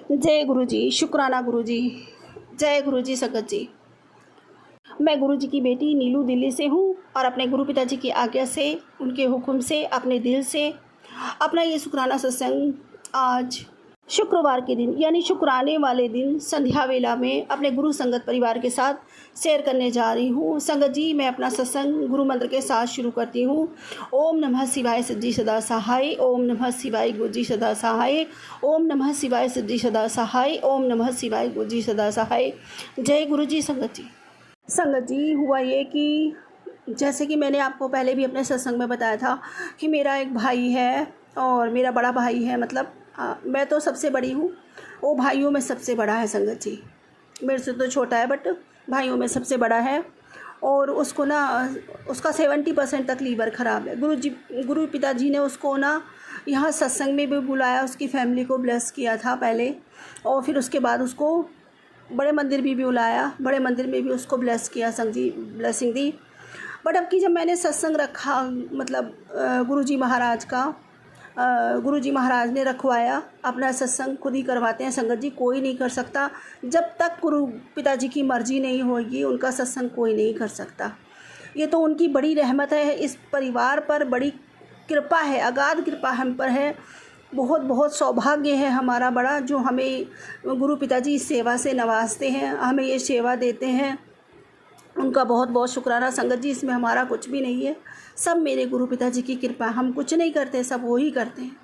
जय गुरु जी, शुक्राना गुरु जी। जय गुरु जी संगत जी। मैं गुरु जी की बेटी नीलू दिल्ली से हूँ और अपने गुरु पिताजी की आज्ञा से, उनके हुक्म से, अपने दिल से अपना ये शुक्राना सत्संग आज शुक्रवार के दिन यानी शुक्राने वाले दिन संध्या वेला में अपने गुरु संगत परिवार के साथ शेयर करने जा रही हूँ। संगत जी, मैं अपना सत्संग गुरु मंत्र के साथ शुरू करती हूँ। ओम नमः शिवाय सज्जी सदा सहाय, ओम नमः शिवाय गुरुजी सदा सहाय, ओम नमः शिवाय सज्जी सदा सहाय, ओम नमः शिवाय गुरुजी सदा सहाय। जय गुरु जी संगत जी। संगत जी, हुआ ये कि जैसे कि मैंने आपको पहले भी अपने सत्संग में बताया था कि मेरा एक भाई है और मेरा बड़ा भाई है, मतलब मैं तो सबसे बड़ी हूँ, वो भाइयों में सबसे बड़ा है संगत जी। मेरे से तो छोटा है बट भाइयों में सबसे बड़ा है और उसको ना उसका 70% तक लीवर ख़राब है। गुरु पिताजी ने उसको ना यहाँ सत्संग में भी बुलाया, उसकी फैमिली को ब्लेस किया था पहले और फिर उसके बाद उसको बड़े मंदिर भी बुलाया, बड़े मंदिर में भी उसको ब्लेस किया, संग जी ब्लेसिंग दी। बट अब की जब मैंने सत्संग रखा, मतलब गुरुजी महाराज ने रखवाया, अपना सत्संग खुद ही करवाते हैं संगत जी, कोई नहीं कर सकता। जब तक गुरु पिताजी की मर्जी नहीं होगी उनका सत्संग कोई नहीं कर सकता। ये तो उनकी बड़ी रहमत है, इस परिवार पर बड़ी कृपा है, अगाध कृपा हम पर है। बहुत बहुत सौभाग्य है हमारा बड़ा, जो हमें गुरु पिताजी इस सेवा से नवाजते हैं, हमें ये सेवा देते हैं। उनका बहुत बहुत शुक्राना संगत जी। इसमें हमारा कुछ भी नहीं है, सब मेरे गुरु पिताजी की कृपा, हम कुछ नहीं करते, सब वो ही करते हैं।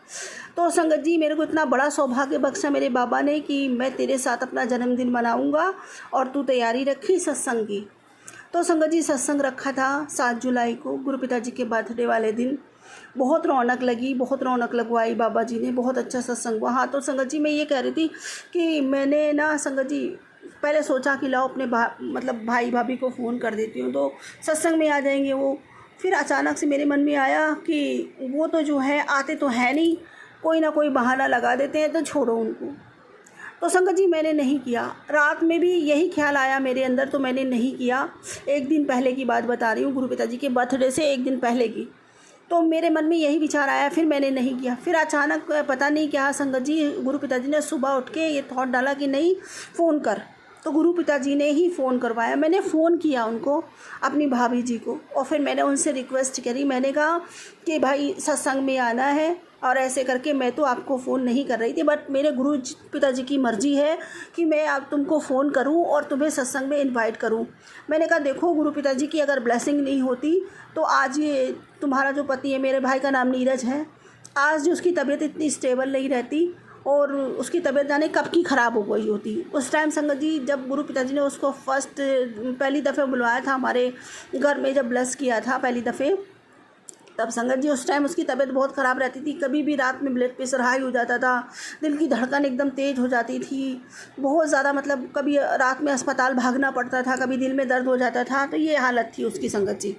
तो संगत जी, मेरे को इतना बड़ा सौभाग्य बख्शा मेरे बाबा ने कि मैं तेरे साथ अपना जन्मदिन मनाऊंगा और तू तैयारी रखी सत्संग की। तो संगत जी, सत्संग रखा था 7 जुलाई को, गुरु पिताजी के बर्थडे वाले दिन। बहुत रौनक लगी, बहुत रौनक लगवाई बाबा जी ने, बहुत अच्छा सत्संग हुआ। हाँ, तो संगत जी मैं ये कह रही थी कि मैंने ना संगत जी पहले सोचा कि लाओ अपने मतलब भाई भाभी को फ़ोन कर देती हूँ तो सत्संग में आ जाएंगे वो। फिर अचानक से मेरे मन में आया कि वो तो जो है आते तो है नहीं, कोई ना कोई बहाना लगा देते हैं, तो छोड़ो उनको। तो संगत जी मैंने नहीं किया, रात में भी यही ख्याल आया मेरे अंदर, तो मैंने नहीं किया। एक दिन पहले की बात बता रही हूँ, गुरु पिताजी के बर्थडे से एक दिन पहले की। तो मेरे मन में यही विचार आया, फिर मैंने नहीं किया। फिर अचानक पता नहीं क्या संगत जी, गुरु पिताजी ने सुबह उठ के ये थॉट डाला कि नहीं फ़ोन कर। तो गुरु पिताजी ने ही फ़ोन करवाया। मैंने फ़ोन किया उनको, अपनी भाभी जी को, और फिर मैंने उनसे रिक्वेस्ट करी। मैंने कहा कि भाई सत्संग में आना है और ऐसे करके मैं तो आपको फ़ोन नहीं कर रही थी, बट मेरे गुरु पिताजी की मर्ज़ी है कि मैं अब तुमको फ़ोन करूं और तुम्हें सत्संग में इनवाइट करूं। मैंने कहा देखो, गुरु पिताजी की अगर ब्लेसिंग नहीं होती तो आज ये तुम्हारा जो पति है, मेरे भाई का नाम नीरज है, आज जो उसकी तबीयत इतनी स्टेबल नहीं रहती और उसकी तबीयत जाने कब की ख़राब हो गई होती। उस टाइम संगत जी जब गुरु पिताजी ने उसको पहली दफ़े बुलवाया था हमारे घर में, जब ब्लेस किया था पहली दफ़े, तब संगत जी उस टाइम उसकी तबीयत बहुत ख़राब रहती थी। कभी भी रात में ब्लड प्रेशर हाई हो जाता था, दिल की धड़कन एकदम तेज़ हो जाती थी, बहुत ज़्यादा, मतलब कभी रात में अस्पताल भागना पड़ता था, कभी दिल में दर्द हो जाता था। तो ये हालत थी उसकी संगत जी।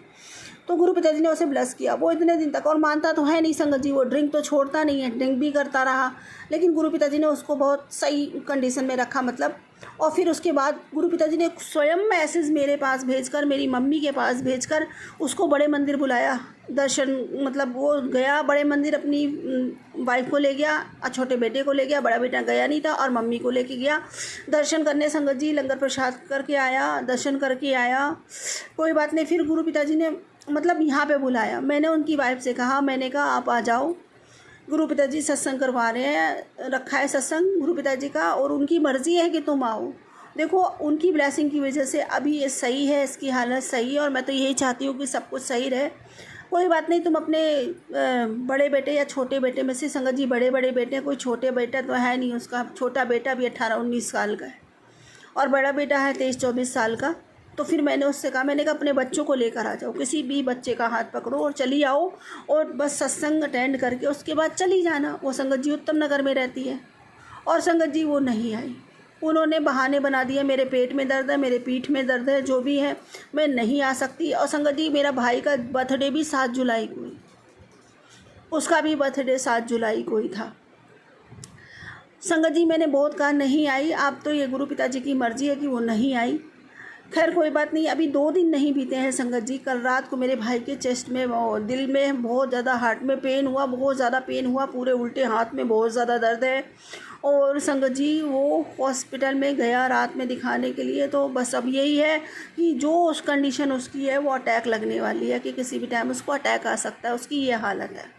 तो गुरु पिताजी ने उसे ब्लेस किया, वो इतने दिन तक, और मानता तो है नहीं संगत जी, वो ड्रिंक तो छोड़ता नहीं है, ड्रिंक भी करता रहा, लेकिन गुरु पिताजी ने उसको बहुत सही कंडीशन में रखा, मतलब। और फिर उसके बाद गुरु पिताजी ने स्वयं मैसेज मेरे पास भेजकर, मेरी मम्मी के पास भेजकर उसको बड़े मंदिर बुलाया दर्शन, मतलब वो गया बड़े मंदिर, अपनी वाइफ को ले गया, छोटे बेटे को ले गया, बड़ा बेटा गया नहीं था, और मम्मी को लेके गया दर्शन करने संगत जी। लंगर प्रसाद करके आया, दर्शन करके आया, कोई बात नहीं। फिर गुरु पिताजी ने मतलब यहाँ पे बुलाया। मैंने उनकी वाइफ से कहा, मैंने कहा आप आ जाओ, गुरु पिताजी सत्संग करवा रहे हैं, रखा है सत्संग गुरु पिताजी का, और उनकी मर्ज़ी है कि तुम आओ। देखो, उनकी ब्लेसिंग की वजह से अभी ये सही है, इसकी हालत सही है, और मैं तो यही चाहती हूँ कि सब कुछ सही रहे। कोई बात नहीं, तुम अपने बड़े बेटे या छोटे बेटे में से, संगत जी बड़े बेटे, कोई छोटे बेटा तो है नहीं, उसका छोटा बेटा भी 18-19 साल का है और बड़ा बेटा है 23-24 साल का। तो फिर मैंने उससे कहा, मैंने कहा अपने बच्चों को लेकर आ जाओ, किसी भी बच्चे का हाथ पकड़ो और चली आओ, और बस सत्संग अटेंड करके उसके बाद चली जाना। वो संगत जी उत्तम नगर में रहती है, और संगत जी वो नहीं आई। उन्होंने बहाने बना दिए, मेरे पेट में दर्द है, मेरे पीठ में दर्द है, जो भी है मैं नहीं आ सकती। और संगत जी मेरा भाई का बर्थडे भी 7 जुलाई को ही, उसका भी बर्थडे 7 जुलाई को ही था। संगत जी मैंने बहुत कहा नहीं आई, आप तो ये गुरु पिताजी की मर्ज़ी है कि वो नहीं आई। खैर कोई बात नहीं, अभी 2 दिन नहीं बीते हैं संगत जी। कल रात को मेरे भाई के चेस्ट में, दिल में बहुत ज़्यादा, हार्ट में पेन हुआ, बहुत ज़्यादा पेन हुआ, पूरे उल्टे हाथ में बहुत ज़्यादा दर्द है, और संगत जी वो हॉस्पिटल में गया रात में दिखाने के लिए। तो बस अब यही है कि जो उस कंडीशन उसकी है वो अटैक लगने वाली है, कि किसी भी टाइम उसको अटैक आ सकता है, उसकी ये हालत है।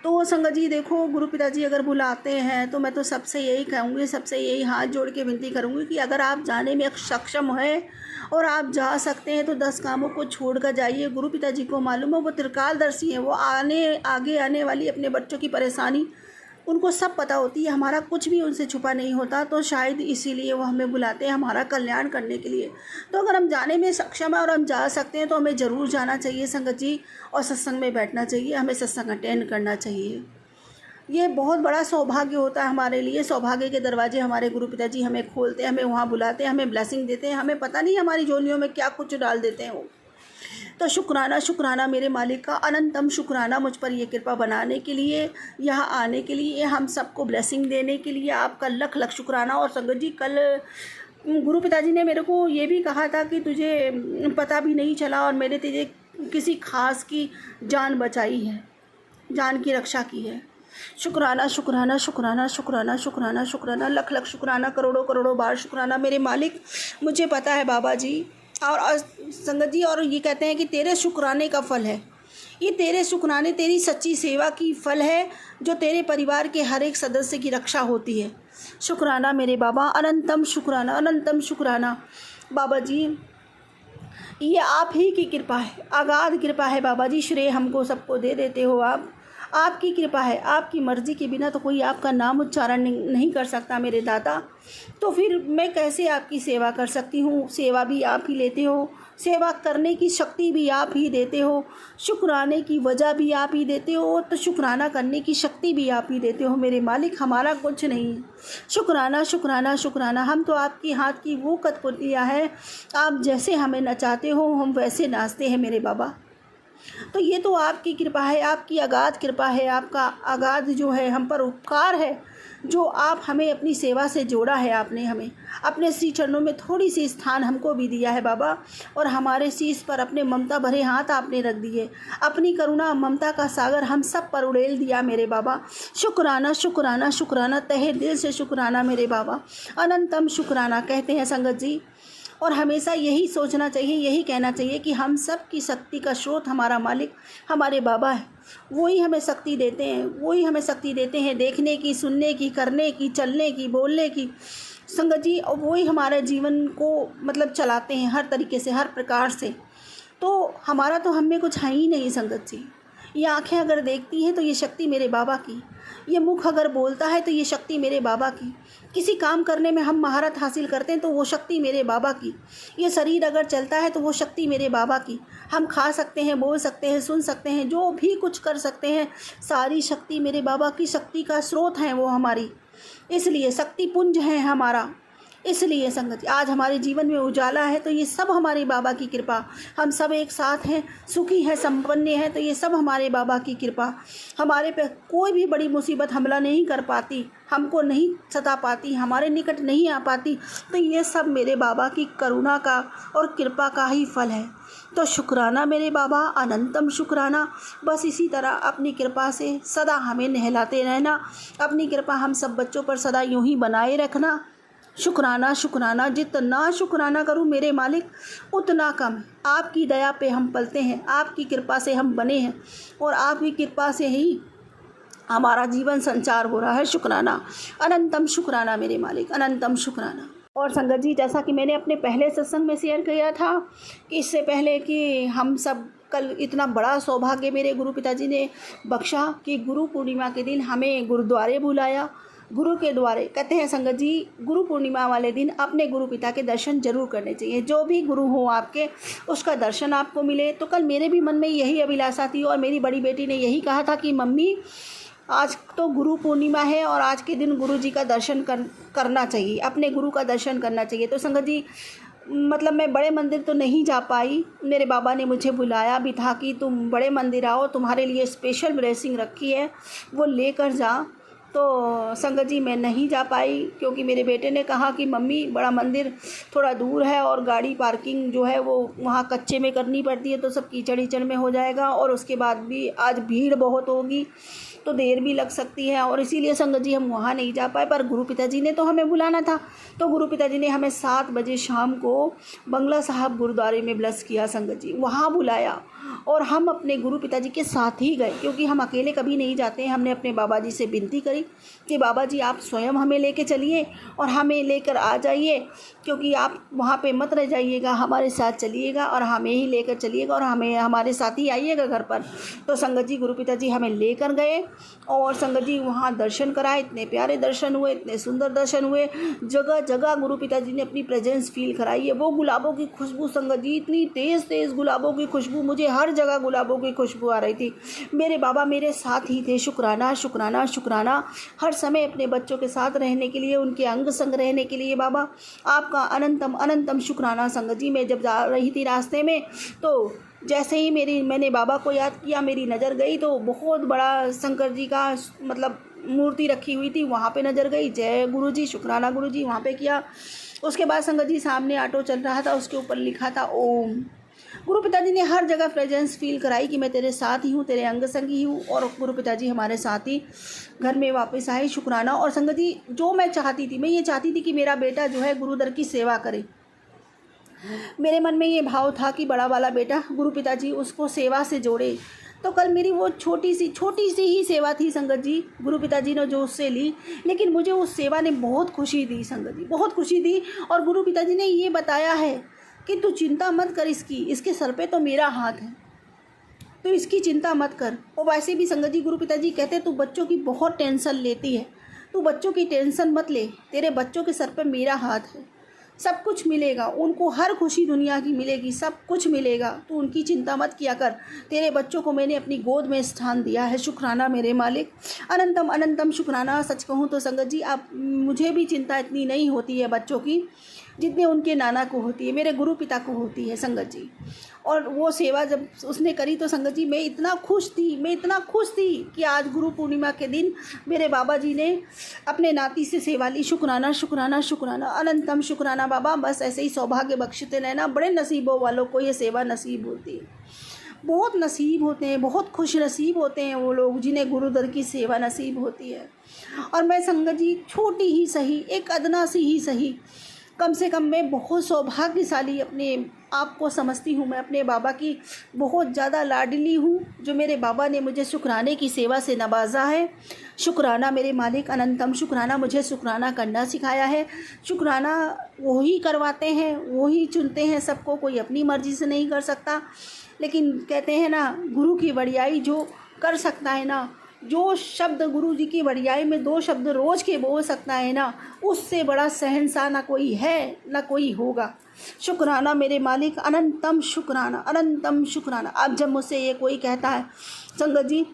तो संगत जी देखो, गुरु पिताजी अगर बुलाते हैं तो मैं तो सबसे यही कहूँगी, सबसे यही हाथ जोड़ के विनती करूँगी कि अगर आप जाने में सक्षम है और आप जा सकते हैं तो 10 कामों को छोड़ कर जाइए। गुरु पिताजी को मालूम है, वो त्रिकालदर्शी हैं, वो आगे आने वाली अपने बच्चों की परेशानी उनको सब पता होती है। हमारा कुछ भी उनसे छुपा नहीं होता, तो शायद इसीलिए वो हमें बुलाते हैं, हमारा कल्याण करने के लिए। तो अगर हम जाने में सक्षम है और हम जा सकते हैं तो हमें ज़रूर जाना चाहिए संगत जी, और सत्संग में बैठना चाहिए, हमें सत्संग अटेंड करना चाहिए। ये बहुत बड़ा सौभाग्य होता है हमारे लिए। सौभाग्य के दरवाजे हमारे गुरु पिताजी हमें खोलते हैं, हमें वहाँ बुलाते हैं, हमें ब्लेसिंग देते हैं। हमें पता नहीं हमारी झोलियों में क्या कुछ डाल देते हैं वो। तो शुक्राना शुक्राना मेरे मालिक का, अनंतम शुक्राना मुझ पर ये कृपा बनाने के लिए, यहाँ आने के लिए, हम सबको ब्लेसिंग देने के लिए आपका लख लख शुक्राना। और संगत जी कल गुरु पिताजी ने मेरे को ये भी कहा था कि तुझे पता भी नहीं चला और मैंने तुझे किसी खास की जान बचाई है, जान की रक्षा की है। शुक्राना शुक्राना शुक्राना शुक्राना शुक्राना शुक्राना, लख लख शुक्राना, करोड़ों करोड़ों बार शुक्राना मेरे मालिक। मुझे पता है बाबा जी और संगत जी, और ये कहते हैं कि तेरे शुक्राने का फल है ये, तेरे शुक्राने, तेरी सच्ची सेवा की फल है, जो तेरे परिवार के हर एक सदस्य की रक्षा होती है। शुक्राना मेरे बाबा, अनंतम शुक्राना, अनंतम शुक्राना बाबा जी। ये आप ही की कृपा है, अगाध कृपा है बाबा जी। श्रेय हमको सबको दे देते हो आप, आपकी कृपा है। आपकी मर्ज़ी के बिना तो कोई आपका नाम उच्चारण नहीं कर सकता मेरे दाता। तो फिर मैं कैसे आपकी सेवा कर सकती हूँ? सेवा भी आप ही लेते हो, सेवा करने की शक्ति भी आप ही देते हो, शुक्राने की वजह भी आप ही देते हो, तो शुक्राना करने की शक्ति भी आप ही देते हो मेरे मालिक। हमारा कुछ नहीं। शुक्राना शुक्राना शुक्राना। हम तो आपके हाथ की वो कठपुतलियाँ है, आप जैसे हमें नचाते हो हम वैसे नाचते हैं मेरे बाबा। तो ये तो आपकी कृपा है, आपकी अगाध कृपा है, आपका अगाध जो है हम पर उपकार है, जो आप हमें अपनी सेवा से जोड़ा है। आपने हमें अपने श्री चरणों में थोड़ी सी स्थान हमको भी दिया है बाबा, और हमारे शीश पर अपने ममता भरे हाथ आपने रख दिए, अपनी करुणा ममता का सागर हम सब पर उड़ेल दिया मेरे बाबा। शुक्राना शुक्राना शुक्राना, तहे दिल से शुक्राना मेरे बाबा, अनंतम शुक्राना कहते हैं संगत जी। और हमेशा यही सोचना चाहिए, यही कहना चाहिए कि हम सब की शक्ति का स्रोत हमारा मालिक हमारे बाबा है। वही हमें शक्ति देते हैं, वही हमें शक्ति देते हैं देखने की, सुनने की, करने की, चलने की, बोलने की संगत जी। और वही हमारे जीवन को मतलब चलाते हैं हर तरीके से, हर प्रकार से। तो हमारा तो हम में कुछ है ही नहीं संगत जी। ये आँखें अगर देखती हैं तो ये शक्ति मेरे बाबा की, ये मुख अगर बोलता है तो ये शक्ति मेरे बाबा की, किसी काम करने में हम महारत हासिल करते हैं तो वो शक्ति मेरे बाबा की, ये शरीर अगर चलता है तो वो शक्ति मेरे बाबा की, हम खा सकते हैं, बोल सकते हैं, सुन सकते हैं, जो भी कुछ कर सकते हैं, सारी शक्ति मेरे बाबा की, शक्ति का स्रोत है वो हमारी। इसलिए शक्ति पुंज है हमारा। इसलिए संगत आज हमारे जीवन में उजाला है तो ये सब हमारे बाबा की कृपा। हम सब एक साथ हैं, सुखी हैं, संपन्न हैं, तो ये सब हमारे बाबा की कृपा। हमारे पे कोई भी बड़ी मुसीबत हमला नहीं कर पाती, हमको नहीं सता पाती, हमारे निकट नहीं आ पाती, तो ये सब मेरे बाबा की करुणा का और कृपा का ही फल है। तो शुक्राना मेरे बाबा, अनंतम शुक्राना। बस इसी तरह अपनी कृपा से सदा हमें नहलाते रहना, अपनी कृपा हम सब बच्चों पर सदा यूँ ही बनाए रखना। शुक्राना शुक्राना, जितना शुक्राना करूं मेरे मालिक उतना कम। आपकी दया पे हम पलते हैं, आपकी कृपा से हम बने हैं, और आपकी कृपा से ही हमारा जीवन संचार हो रहा है। शुक्राना, अनंतम शुक्राना मेरे मालिक, अनंतम शुक्राना। और संगत जी, जैसा कि मैंने अपने पहले सत्संग में शेयर किया था कि इससे पहले कि हम सब कल इतना बड़ा सौभाग्य मेरे गुरु पिताजी ने बख्शा कि गुरु पूर्णिमा के दिन हमें गुरुद्वारे बुलाया। गुरु के द्वारे कहते हैं संगत जी, गुरु पूर्णिमा वाले दिन अपने गुरु पिता के दर्शन जरूर करने चाहिए। जो भी गुरु हो आपके, उसका दर्शन आपको मिले। तो कल मेरे भी मन में यही अभिलाषा थी, और मेरी बड़ी बेटी ने यही कहा था कि मम्मी आज तो गुरु पूर्णिमा है और आज के दिन गुरु जी का दर्शन करना चाहिए, अपने गुरु का दर्शन करना चाहिए। तो संगत जी मतलब मैं बड़े मंदिर तो नहीं जा पाई, मेरे बाबा ने मुझे बुलाया भी था कि तुम बड़े मंदिर आओ, तुम्हारे लिए स्पेशल ब्लेसिंग रखी है, वो लेकर जा। तो संगत जी मैं नहीं जा पाई, क्योंकि मेरे बेटे ने कहा कि मम्मी बड़ा मंदिर थोड़ा दूर है और गाड़ी पार्किंग जो है वो वहाँ कच्चे में करनी पड़ती है, तो सब कीचड़ कीचड़ में हो जाएगा, और उसके बाद भी आज भीड़ बहुत होगी। तो देर भी लग सकती है, और इसीलिए संगत जी हम वहाँ नहीं जा पाए। पर गुरु पिताजी ने तो हमें बुलाना था, तो गुरु पिताजी ने हमें 7 बजे शाम को बंगला साहब गुरुद्वारे में ब्लेस किया संगत जी, वहाँ बुलाया और हम अपने गुरु पिताजी के साथ ही गए, क्योंकि हम अकेले कभी नहीं जाते हैं। हमने अपने बाबा जी से विनती करी कि बाबा जी आप स्वयं हमें लेके चलिए और हमें लेकर आ जाइए, क्योंकि आप वहाँ पे मत रह जाइएगा, हमारे साथ चलिएगा और हमें ही लेकर चलिएगा और हमें हमारे साथ ही आइएगा घर पर। तो संगत जी गुरु पिताजी हमें लेकर गए और संगत जी वहाँ दर्शन कराए। इतने प्यारे दर्शन हुए, इतने सुंदर दर्शन हुए, जगह जगह गुरु पिताजी ने अपनी प्रेजेंस फील कराई है। वो गुलाबों की खुशबू संगत जी, इतनी तेज़ गुलाबों की खुशबू, मुझे हर जगह गुलाबों की खुशबू आ रही थी। मेरे बाबा मेरे साथ ही थे। शुक्राना शुक्राना शुक्राना, हर समय अपने बच्चों के साथ रहने के लिए, उनके अंग संग रहने के लिए बाबा आपका अनंतम अनंतम शुक्राना संगत जी। मैं जब जा रही थी रास्ते में, तो जैसे ही मैंने बाबा को याद किया, मेरी नज़र गई तो बहुत बड़ा शंकर जी का मतलब मूर्ति रखी हुई थी, वहाँ पे नज़र गई। जय गुरु जी, शुक्राना गुरु जी, वहाँ पे किया। उसके बाद संगत जी सामने ऑटो चल रहा था, उसके ऊपर लिखा था ओम। गुरु पिताजी ने हर जगह प्रेजेंस फील कराई कि मैं तेरे साथ ही हूँ, तेरे अंग संगी हूँ, और गुरु पिताजी हमारे साथ ही घर में वापस आए। शुक्राना। और संगत जी जो मैं चाहती थी, मैं ये चाहती थी कि मेरा बेटा जो है गुरुदर की सेवा करे। मेरे मन में ये भाव था कि बड़ा वाला बेटा गुरु पिताजी उसको सेवा से जोड़े। तो कल मेरी वो छोटी सी ही सेवा थी संगत जी, गुरु पिताजी ने जो उससे ली, लेकिन मुझे उस सेवा ने बहुत खुशी दी संगत जी, बहुत खुशी दी। और गुरु पिताजी ने ये बताया है कि तू चिंता मत कर, इसके सर पे तो मेरा हाथ है, तो इसकी चिंता मत कर। और वैसे भी संगत जी गुरु पिताजी कहते तू बच्चों की बहुत टेंशन लेती है, तू बच्चों की टेंशन मत ले, तेरे बच्चों के सर पे मेरा हाथ है, सब कुछ मिलेगा उनको, हर खुशी दुनिया की मिलेगी, सब कुछ मिलेगा, तू उनकी चिंता मत किया कर। तेरे बच्चों को मैंने अपनी गोद में स्थान दिया है। शुक्राना मेरे मालिक, अनंतम अनंतम शुक्राना। सच कहूँ तो संगत जी आप मुझे भी चिंता इतनी नहीं होती है बच्चों की जितने उनके नाना को होती है, मेरे गुरु पिता को होती है संगत जी। और वो सेवा जब उसने करी तो संगत जी मैं इतना खुश थी कि आज गुरु पूर्णिमा के दिन मेरे बाबा जी ने अपने नाती से सेवा ली। शुक्राना शुक्राना शुक्राना, अनंतम शुक्राना बाबा। बस ऐसे ही सौभाग्य बख्शते रहना, बड़े नसीबों वालों को ये सेवा नसीब होती है, बहुत नसीब होते हैं, बहुत खुश नसीब होते हैं वो लोग जिन्हें गुरुदर की सेवा नसीब होती है। और मैं संगत जी छोटी ही सही, एक अदना सी ही सही, कम से कम मैं बहुत सौभाग्यशाली अपने आप को समझती हूँ। मैं अपने बाबा की बहुत ज़्यादा लाडली हूँ, जो मेरे बाबा ने मुझे शुक्राने की सेवा से नवाजा है। शुक्राना मेरे मालिक, अनंतम शुक्राना। मुझे शुक्राना करना सिखाया है। शुक्राना वो ही करवाते हैं, वो ही चुनते हैं सबको, कोई अपनी मर्ज़ी से नहीं कर सकता। लेकिन कहते हैं ना, गुरु की बड़ियाई जो कर सकता है ना, जो शब्द गुरु जी की बड़ियाई में 2 शब्द रोज़ के बोल सकता है ना, उससे बड़ा शहंशाह ना कोई है ना कोई होगा। शुक्राना मेरे मालिक, अनंतम शुक्राना, अनंतम शुक्राना। अब जब मुझसे ये कोई कहता है संगत जी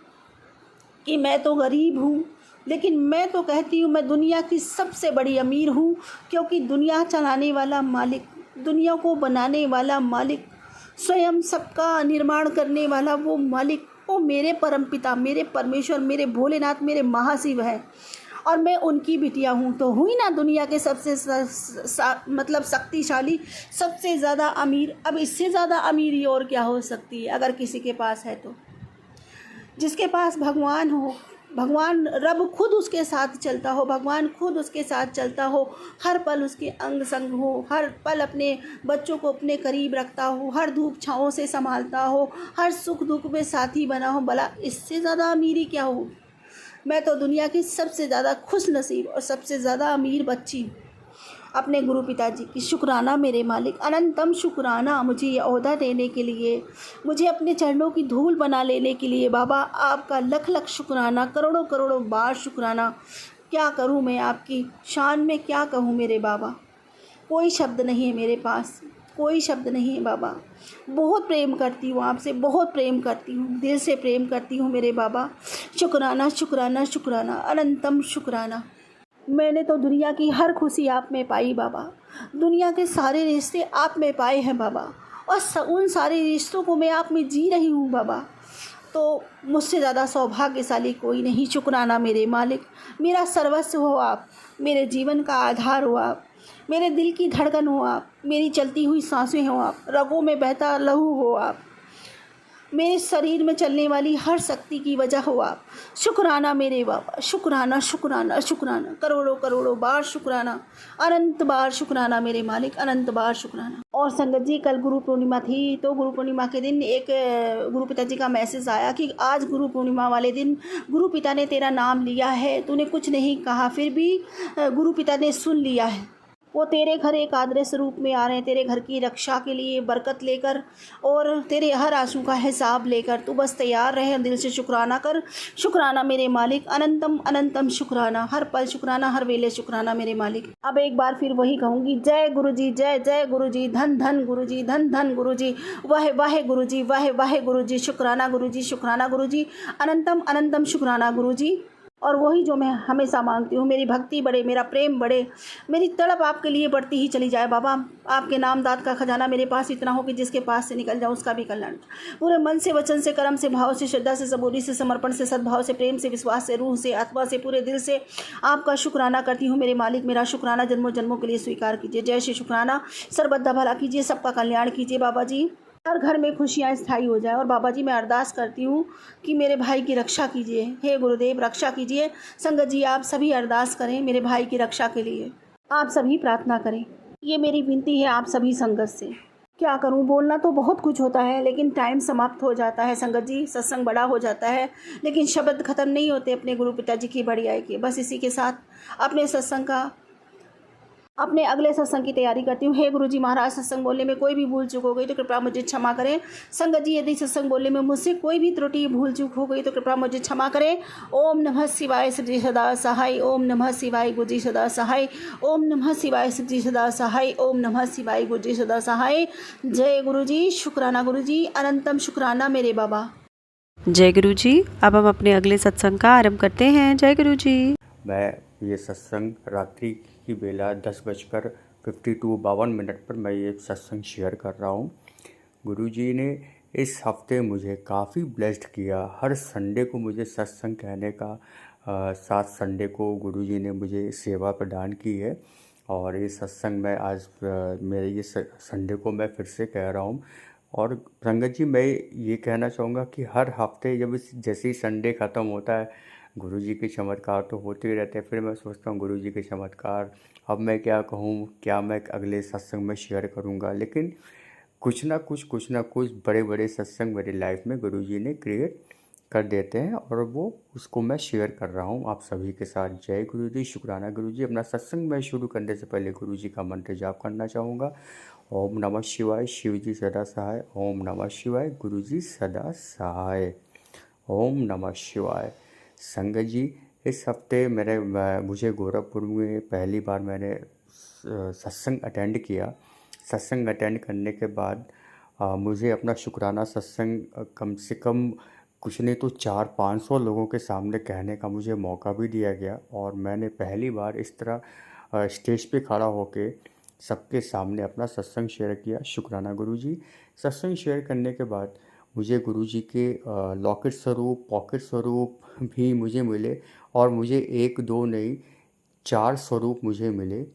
कि मैं तो गरीब हूँ, लेकिन मैं तो कहती हूँ मैं दुनिया की सबसे बड़ी अमीर हूँ, क्योंकि दुनिया चलाने वाला मालिक, दुनिया को बनाने वाला मालिक, स्वयं सबका निर्माण करने वाला वो मालिक, वो मेरे परमपिता, मेरे परमेश्वर, मेरे भोलेनाथ, मेरे महाशिव है, और मैं उनकी बिटिया हूँ। तो हुई ना दुनिया के सबसे मतलब शक्तिशाली, सबसे ज़्यादा अमीर। अब इससे ज़्यादा अमीरी और क्या हो सकती है अगर किसी के पास है तो। जिसके पास भगवान हो, भगवान रब खुद उसके साथ चलता हो, भगवान खुद उसके साथ चलता हो, हर पल उसके अंग संग हो, हर पल अपने बच्चों को अपने करीब रखता हो, हर धूप छाँव से संभालता हो, हर सुख दुख में साथी बना हो, भला इससे ज़्यादा अमीरी क्या हो। मैं तो दुनिया की सबसे ज़्यादा खुश नसीब और सबसे ज़्यादा अमीर बच्ची अपने गुरु पिताजी की। शुक्राना मेरे मालिक, अनंतम शुक्राना मुझे ये ओहदा देने के लिए, मुझे अपने चरणों की धूल बना लेने के लिए। बाबा आपका लख लख शुक्राना, करोड़ों करोड़ों बार शुक्राना। क्या करूँ मैं आपकी शान में, क्या कहूँ मेरे बाबा, कोई शब्द नहीं है मेरे पास, कोई शब्द नहीं है बाबा। बहुत प्रेम करती हूँ आपसे, बहुत प्रेम करती हूँ, दिल से प्रेम करती हूँ मेरे बाबा। शुक्राना शुक्राना शुक्राना, अनंतम शुक्राना। मैंने तो दुनिया की हर खुशी आप में पाई बाबा, दुनिया के सारे रिश्ते आप में पाए हैं बाबा, और उन सारे रिश्तों को मैं आप में जी रही हूँ बाबा। तो मुझसे ज़्यादा सौभाग्यशाली कोई नहीं। शुक्राना मेरे मालिक, मेरा सर्वस्व हो आप, मेरे जीवन का आधार हो आप, मेरे दिल की धड़कन हो आप, मेरी चलती हुई सांसें हो आप, रगों में बहता लहू हो आप। मेरे शरीर में चलने वाली हर शक्ति की वजह हो आप। शुक्राना मेरे बाबा, शुक्राना शुक्राना शुक्राना, करोड़ों करोड़ों बार शुक्राना, अनंत बार शुक्राना मेरे मालिक, अनंत बार शुक्राना। और संगत जी, कल गुरु पूर्णिमा थी, तो गुरु पूर्णिमा के दिन एक गुरु पिता जी का मैसेज आया कि आज गुरु पूर्णिमा वाले दिन गुरु पिता ने तेरा नाम लिया है, तूने कुछ नहीं कहा, फिर भी गुरु पिता ने सुन लिया है। वो तेरे घर एक आदर्श रूप में आ रहे हैं, तेरे घर की रक्षा के लिए, बरकत लेकर और तेरे हर आंसू का हिसाब लेकर। तू बस तैयार रहे, दिल से शुक्राना कर। शुक्राना मेरे मालिक, अनंतम अनंतम शुक्राना, हर पल शुक्राना, हर वेले शुक्राना मेरे मालिक। अब एक बार फिर वही कहूँगी, जय गुरु जी, जय जय गुरु जी, धन धन गुरु जी, धन धन गुरु जी, वाहे वाहे गुरु जी, वाहे वाहे गुरु जी, शुक्राना गुरु जी, शुक्राना गुरु जी, अनंतम अनंतम शुक्राना गुरु जी। और वही जो मैं हमेशा मांगती हूँ, मेरी भक्ति बढ़े, मेरा प्रेम बढ़े, मेरी तड़प आपके लिए बढ़ती ही चली जाए बाबा। आपके नाम दात का खजाना मेरे पास इतना हो कि जिसके पास से निकल जाऊँ उसका भी कल्याण। पूरे मन से, वचन से, कर्म से, भाव से, श्रद्धा से, सबूरी से, समर्पण से, सद्भाव से, प्रेम से, विश्वास से, रूह से, आत्मा से, पूरे दिल से आपका शुक्राना करती हूँ मेरे मालिक। मेरा शुक्राना जन्मों जन्मों के लिए स्वीकार कीजिए। जय श्री शुक्राना। सर्वदा भला कीजिए, सबका कल्याण कीजिए बाबा जी। हर घर में खुशियाँ स्थायी हो जाए। और बाबा जी, मैं अरदास करती हूँ कि मेरे भाई की रक्षा कीजिए। हे गुरुदेव, रक्षा कीजिए। संगत जी, आप सभी अरदास करें मेरे भाई की रक्षा के लिए, आप सभी प्रार्थना करें। ये मेरी विनती है आप सभी संगत से। क्या करूं, बोलना तो बहुत कुछ होता है, लेकिन टाइम समाप्त हो जाता है संगत जी। सत्संग बड़ा हो जाता है, लेकिन शब्द ख़त्म नहीं होते अपने गुरु पिताजी की बढ़ियाई के। बस इसी के साथ अपने अगले सत्संग की तैयारी करती हूँ। हे गुरुजी महाराज, सत्संग बोलने में कोई भी भूल चूक हो गई तो कृपया मुझे क्षमा करें। संगत जी, यदि सत्संग बोलने में मुझसे कोई भी त्रुटि भूल चूक हो गई तो कृपया मुझे क्षमा करें। ओम नमः शिवाय, श्री सदा सहाय। ओम नमः शिवाय, गुरुजी सदा सहाय। ओम नमः शिवाय, श्री सदा सहाय। ओम नमः शिवाय, गुरुजी सदा सहाय। जय गुरुजी, शुक्राना गुरुजी, अनंतम शुक्राना मेरे बाबा। जय गुरु जी। अब हम अपने अगले सत्संग का आरंभ करते हैं। जय गुरु जी। मैं ये सत्संग रात्रि की बेला 10:52 पर मैं ये सत्संग शेयर कर रहा हूँ। गुरुजी ने इस हफ्ते मुझे काफ़ी ब्लेस्ड किया। हर संडे को मुझे सत्संग कहने का 7 संडे को गुरुजी ने मुझे सेवा प्रदान की है। और ये सत्संग मैं आज मेरे ये संडे को मैं फिर से कह रहा हूँ। और संगत जी, मैं ये कहना चाहूँगा कि हर हफ्ते जब जैसे ही संडे ख़त्म होता है, गुरुजी के चमत्कार तो होते ही रहते हैं। फिर मैं सोचता हूँ गुरुजी के चमत्कार अब मैं क्या कहूँ, क्या मैं अगले सत्संग में शेयर करूँगा। लेकिन कुछ ना कुछ बड़े बड़े सत्संग मेरी लाइफ में गुरुजी ने क्रिएट कर देते हैं, और वो उसको मैं शेयर कर रहा हूँ आप सभी के साथ। जय गुरु जी, शुक्राना गुरु जी। अपना सत्संग मैं शुरू करने से पहले गुरु जी का मंत्र जाप करना चाहूँगा। ओम नमः शिवाय, शिव जी सदा सहाय। ओम नमः शिवाय, गुरु जी सदा सहाय। ओम नमः शिवाय। संगत जी, इस हफ्ते मुझे गोरखपुर में पहली बार मैंने सत्संग अटेंड किया। सत्संग अटेंड करने के बाद मुझे अपना शुक्राना सत्संग कम से कम कुछ नहीं तो 400-500 लोगों के सामने कहने का मुझे मौका भी दिया गया। और मैंने पहली बार इस तरह स्टेज पे खड़ा होके सबके सामने अपना सत्संग शेयर किया। शुक्राना गुरुजी। सत्संग शेयर करने के बाद मुझे गुरुजी के लॉकेट स्वरूप, पॉकेट स्वरूप भी मुझे मिले, और मुझे 1-2 नहीं 4 स्वरूप मुझे मिले,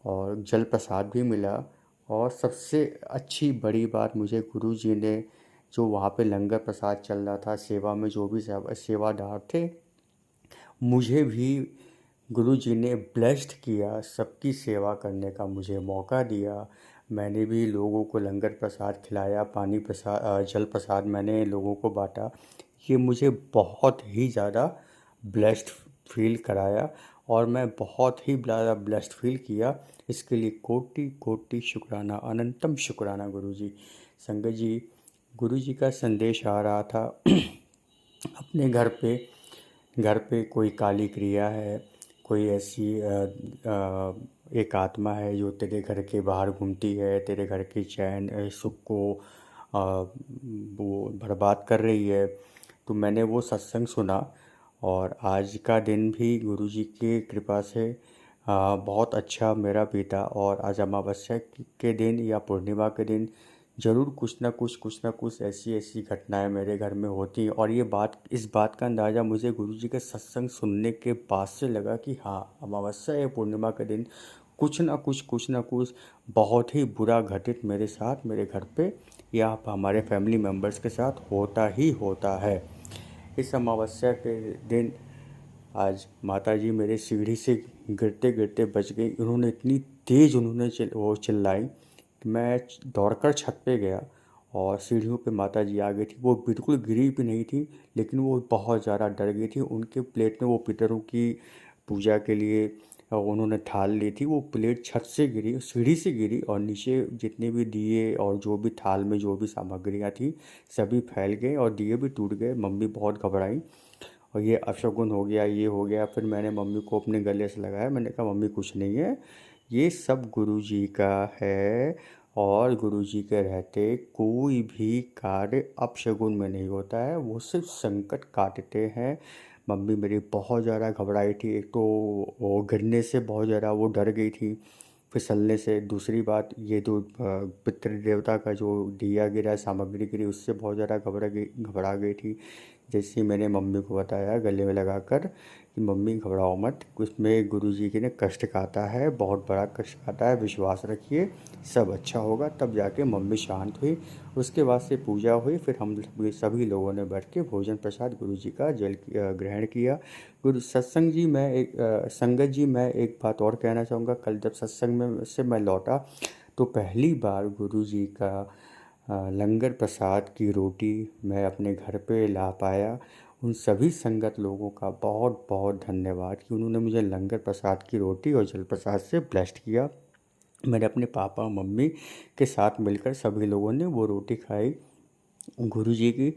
और जल प्रसाद भी मिला। और सबसे अच्छी बड़ी बात, मुझे गुरुजी ने जो वहाँ पे लंगर प्रसाद चल रहा था, सेवा में जो भी सेवादार थे, मुझे भी गुरुजी ने ब्लेस्ड किया, सबकी सेवा करने का मुझे मौका दिया। मैंने भी लोगों को लंगर प्रसाद खिलाया, पानी प्रसाद, जल प्रसाद मैंने लोगों को बांटा। ये मुझे बहुत ही ज़्यादा ब्लेस्ड फील कराया, और मैं बहुत ही ज़्यादा ब्लेस्ड फील किया। इसके लिए कोटि कोटि शुक्राना, अनंतम शुक्राना गुरुजी। संगत जी, गुरुजी का संदेश आ रहा था अपने घर पे कोई काली क्रिया है, कोई ऐसी एक आत्मा है जो तेरे घर के बाहर घूमती है, तेरे घर के चैन सुख को वो बर्बाद कर रही है। तो मैंने वो सत्संग सुना, और आज का दिन भी गुरुजी की कृपा से बहुत अच्छा मेरा बीता। और आज अमावस्या के दिन या पूर्णिमा के दिन ज़रूर कुछ ना कुछ ऐसी घटनाएं मेरे घर में होती हैं। और इस बात का अंदाज़ा मुझे गुरुजी के सत्संग सुनने के बाद से लगा कि हाँ, अमावस्या या पूर्णिमा के दिन कुछ ना कुछ बहुत ही बुरा घटित मेरे साथ मेरे घर पे ये आप हमारे फैमिली मेम्बर्स के साथ होता ही होता है। इस अमावस्या के दिन आज माताजी मेरे सीढ़ी से गिरते गिरते बच गई। उन्होंने इतनी तेज़ वो चिल्लाई कि मैं दौड़कर छत पे गया और सीढ़ियों पे माताजी आ गई थी। वो बिल्कुल गिरी भी नहीं थी, लेकिन वो बहुत ज़्यादा डर गई थी। उनके प्लेट में वो पितरों की पूजा के लिए उन्होंने थाल ली थी। वो प्लेट छत से गिरी, सीढ़ी से गिरी और नीचे जितने भी दिए और जो भी थाल में जो भी सामग्रियाँ थी सभी फैल गए और दिए भी टूट गए। मम्मी बहुत घबराई और ये अपशगुन हो गया, ये हो गया। फिर मैंने मम्मी को अपने गले से लगाया। मैंने कहा मम्मी कुछ नहीं है, ये सब गुरुजी का है और गुरुजी के रहते कोई भी कार्य अपशगुन में नहीं होता है, वो सिर्फ संकट काटते हैं। मम्मी मेरी बहुत ज़्यादा घबराई थी। एक तो वो गिरने से बहुत ज़्यादा वो डर गई थी, फिसलने से। दूसरी बात ये जो पितृ देवता का जो दिया गिरा, सामग्री गिरी, उससे बहुत ज़्यादा घबरा गई थी। जैसे ही मैंने मम्मी को बताया गले में लगाकर कि मम्मी घबराओ मत, उसमें गुरुजी के ने कष्ट काटा है, बहुत बड़ा कष्ट काटा है, विश्वास रखिए सब अच्छा होगा। तब जाके मम्मी शांत हुई। उसके बाद से पूजा हुई। फिर हम सभी लोगों ने बैठ के भोजन प्रसाद गुरुजी का ग्रहण किया। गुरु सत्संग जी मैं एक संगत जी मैं एक बात और कहना चाहूँगा। कल जब सत्संग में से मैं लौटा तो पहली बार गुरुजी का लंगर प्रसाद की रोटी मैं अपने घर पे ला पाया। उन सभी संगत लोगों का बहुत बहुत धन्यवाद कि उन्होंने मुझे लंगर प्रसाद की रोटी और जल प्रसाद से ब्लेस्ड किया। मैंने अपने पापा मम्मी के साथ मिलकर सभी लोगों ने वो रोटी खाई गुरुजी की।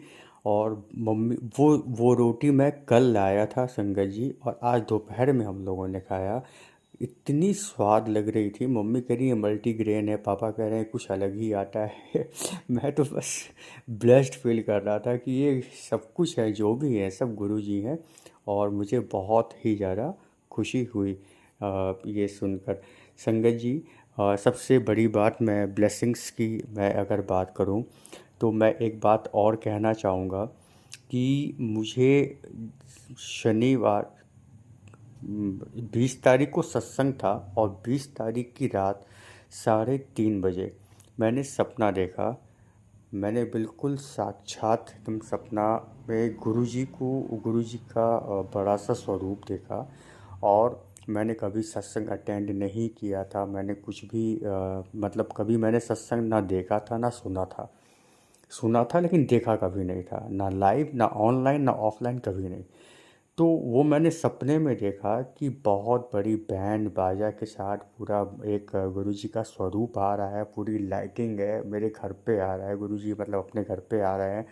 और मम्मी वो रोटी मैं कल लाया था संगत जी, और आज दोपहर में हम लोगों ने खाया। इतनी स्वाद लग रही थी। मम्मी कह रही है मल्टीग्रेन है, पापा कह रहे हैं कुछ अलग ही आता है। मैं तो बस ब्लेस्ड फील कर रहा था कि ये सब कुछ है, जो भी है सब गुरुजी हैं। और मुझे बहुत ही ज़्यादा खुशी हुई ये सुनकर। संगत जी सबसे बड़ी बात, मैं ब्लेसिंग्स की मैं अगर बात करूं तो मैं एक बात और कहना चाहूँगा कि मुझे शनिवार 20 तारीख को सत्संग था और 20 तारीख की रात 3:30 बजे मैंने सपना देखा। मैंने बिल्कुल साक्षात एकदम सपना में गुरुजी का बड़ा सा स्वरूप देखा। और मैंने कभी सत्संग अटेंड नहीं किया था। मैंने कुछ भी मतलब कभी मैंने सत्संग ना देखा था ना सुना था, लेकिन देखा कभी नहीं था, ना लाइव ना ऑनलाइन ना ऑफलाइन, कभी नहीं। तो वो मैंने सपने में देखा कि बहुत बड़ी बैंड बाजा के साथ पूरा एक गुरुजी का स्वरूप आ रहा है, पूरी लाइटिंग है, मेरे घर पे आ रहा है गुरुजी, मतलब अपने घर पे आ रहे हैं।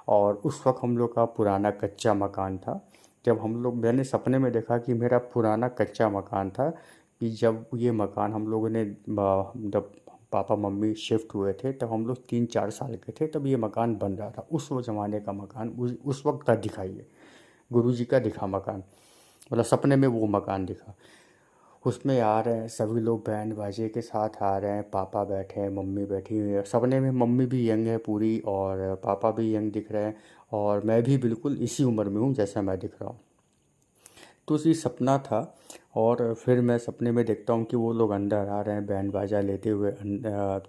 और उस वक्त हम लोग का पुराना कच्चा मकान था। जब हम लोग मैंने सपने में देखा कि मेरा पुराना कच्चा मकान था, कि जब ये मकान हम लोगों ने जब पापा मम्मी शिफ्ट हुए थे तब हम लोग 3-4 साल के थे, तब ये मकान बन रहा था। उस वो ज़माने का मकान, उस वक्त का दिखाइए गुरुजी का दिखा मकान, मतलब सपने में वो मकान दिखा। उसमें आ रहे हैं सभी लोग, बैंड बाजे के साथ आ रहे हैं, पापा बैठे हैं, मम्मी बैठी हुई है। सपने में मम्मी भी यंग है पूरी और पापा भी यंग दिख रहे हैं, और मैं भी बिल्कुल इसी उम्र में हूँ जैसा मैं दिख रहा हूँ। तो ये सपना था। और फिर मैं सपने में देखता हूँ कि वो लोग अंदर आ रहे हैं बैंड बाजा लेते हुए,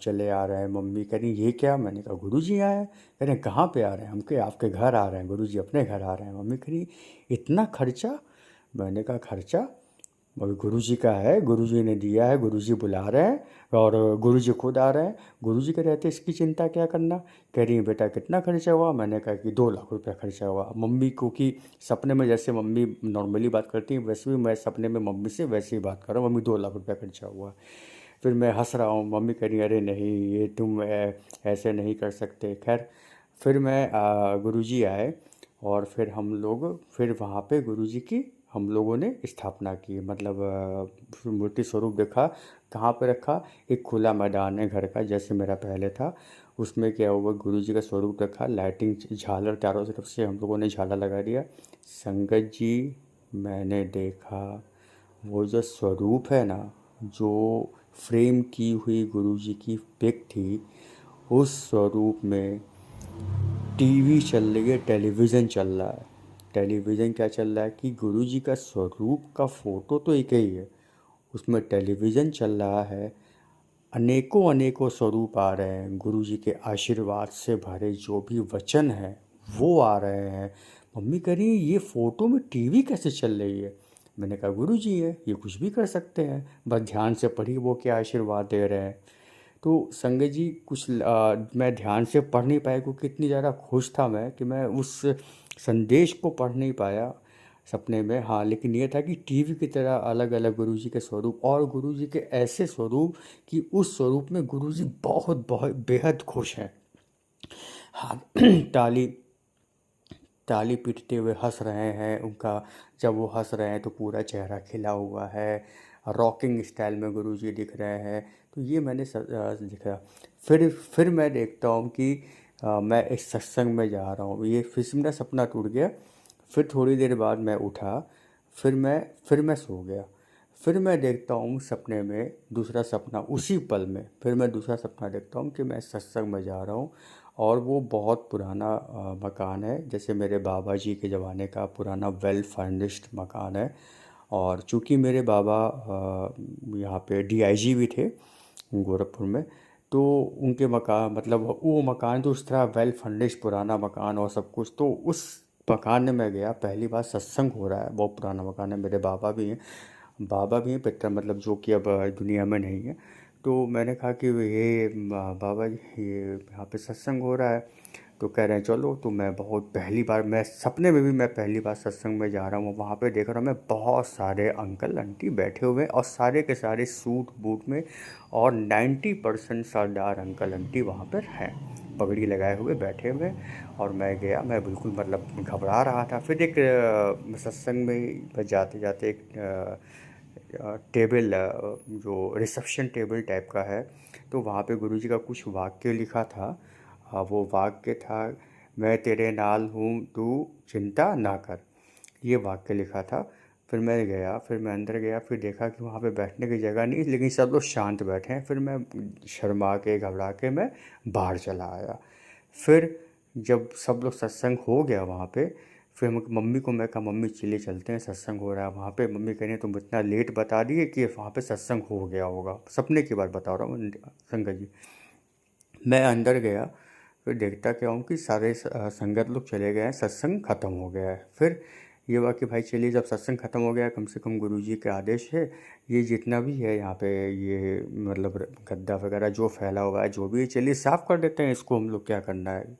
चले आ रहे हैं। मम्मी कह रही ये क्या? मैंने कहा गुरुजी आए हैं। कह रहे हैं कहाँ पे आ रहे हैं? हम कहे आपके घर आ रहे हैं गुरुजी, अपने घर आ रहे हैं। मम्मी कह रही इतना खर्चा? मैंने कहा खर्चा और गुरुजी का है, गुरुजी ने दिया है, गुरुजी बुला रहे हैं और गुरुजी खुद आ रहे हैं। गुरुजी के रहते इसकी चिंता क्या करना। कह रही है बेटा कितना खर्चा हुआ? मैंने कहा कि 2 लाख रुपया खर्चा हुआ। मम्मी को कि सपने में जैसे मम्मी नॉर्मली बात करती हैं वैसे भी मैं सपने में मम्मी से वैसे ही बात कर रहा हूँ, मम्मी 2 लाख रुपया खर्चा हुआ। फिर मैं हंस रहा हूँ। मम्मी कह रही अरे नहीं ये तुम ऐसे नहीं कर सकते। खैर फिर मैं गुरुजी आए और फिर हम लोग फिर वहाँ पे गुरुजी की हम लोगों ने स्थापना की, मतलब मूर्ति स्वरूप देखा। कहाँ पे रखा? एक खुला मैदान है घर का जैसे मेरा पहले था, उसमें क्या हुआ गुरुजी का स्वरूप रखा। लाइटिंग झालर चारों तरफ से हम लोगों ने झालर लगा दिया। संगत जी मैंने देखा वो जो स्वरूप है ना, जो फ्रेम की हुई गुरुजी की पिक थी, उस स्वरूप में टीवी चल रही है, टेलीविज़न चल रहा है। टेलीविज़न क्या चल रहा है कि गुरुजी का स्वरूप का फ़ोटो तो एक ही है, उसमें टेलीविज़न चल रहा है। अनेकों अनेकों स्वरूप आ रहे हैं, गुरु जी के आशीर्वाद से भरे जो भी वचन हैं वो आ रहे हैं। मम्मी कह रही ये फ़ोटो में टीवी कैसे चल रही है? मैंने कहा गुरु जी है, ये कुछ भी कर सकते हैं, बस ध्यान से पढ़िए वो क्या आशीर्वाद दे रहे हैं। तो संगत जी मैं ध्यान से पढ़ नहीं पाया क्योंकि इतनी ज़्यादा खुश था मैं कि मैं उस संदेश को पढ़ नहीं पाया सपने में। हाँ, लेकिन ये था कि टीवी की तरह अलग अलग गुरुजी के स्वरूप, और गुरुजी के ऐसे स्वरूप कि उस स्वरूप में गुरुजी बहुत बहुत बेहद खुश हैं। हाँ, ताली ताली पीटते हुए हंस रहे हैं। उनका जब वो हंस रहे हैं तो पूरा चेहरा खिला हुआ है, रॉकिंग स्टाइल में गुरुजी दिख रहे हैं। तो ये मैंने दिखा। फिर मैं देखता हूँ कि मैं इस सत्संग में जा रहा हूँ, ये फिर से मेरा सपना टूट गया। फिर थोड़ी देर बाद मैं उठा, फिर मैं सो गया। फिर मैं देखता हूँ सपने में दूसरा सपना, उसी पल में फिर मैं दूसरा सपना देखता हूँ कि मैं सत्संग में जा रहा हूँ, और वो बहुत पुराना मकान है, जैसे मेरे बाबा जी के ज़माने का पुराना वेल फर्निश्ड मकान है। और चूँकि मेरे बाबा यहाँ पे डीआईजी भी थे गोरखपुर में, तो उनके मकान मतलब वो मकान तो उस तरह वेल फर्निश्ड पुराना मकान और सब कुछ, तो उस मकान में मैं गया। पहली बार सत्संग हो रहा है, बहुत पुराना मकान है, मेरे बाबा भी हैं पिता, मतलब जो कि अब दुनिया में नहीं है। तो मैंने कहा कि ये बाबा जी ये यहाँ पे सत्संग हो रहा है, तो कह रहे हैं चलो। तो मैं बहुत पहली बार, मैं सपने में भी मैं पहली बार सत्संग में जा रहा हूँ, वहाँ पे देख रहा हूँ मैं बहुत सारे अंकल आंटी बैठे हुए हैं, और सारे के सारे सूट बूट में, और 90% सरदार अंकल आंटी वहाँ पर हैं, पगड़ी लगाए हुए बैठे हुए। और मैं गया, मैं बिल्कुल मतलब घबरा रहा था। फिर एक सत्संग में जाते जाते एक टेबल, जो रिसेप्शन टेबल टाइप का है, तो वहाँ पे गुरुजी का कुछ वाक्य लिखा था। वो वाक्य था, मैं तेरे नाल हूँ तू चिंता ना कर, ये वाक्य लिखा था। फिर मैं अंदर गया, फिर देखा कि वहाँ पे बैठने की जगह नहीं, लेकिन सब लोग शांत बैठे हैं। फिर मैं शर्मा के घबरा के मैं बाहर चला आया। फिर जब सब लोग सत्संग हो गया वहाँ पे, फिर मम्मी को मैं कहा मम्मी चलिए चलते हैं, सत्संग हो रहा है वहाँ पे। मम्मी कह रही हैं तुम इतना लेट बता दिए कि वहाँ पे सत्संग हो गया होगा, सपने की बात बता रहा हूँ संगत जी। मैं अंदर गया, फिर देखता क्या हूँ कि सारे संगत लोग चले गए हैं, सत्संग ख़त्म हो गया है। फिर ये हुआ कि भाई चलिए, जब सत्संग ख़त्म हो गया, कम से कम गुरुजी के आदेश है, ये जितना भी है यहाँ पे, ये मतलब गद्दा वगैरह जो फैला हुआ है जो भी है, चलिए साफ़ कर देते हैं इसको, हम लोग क्या करना है,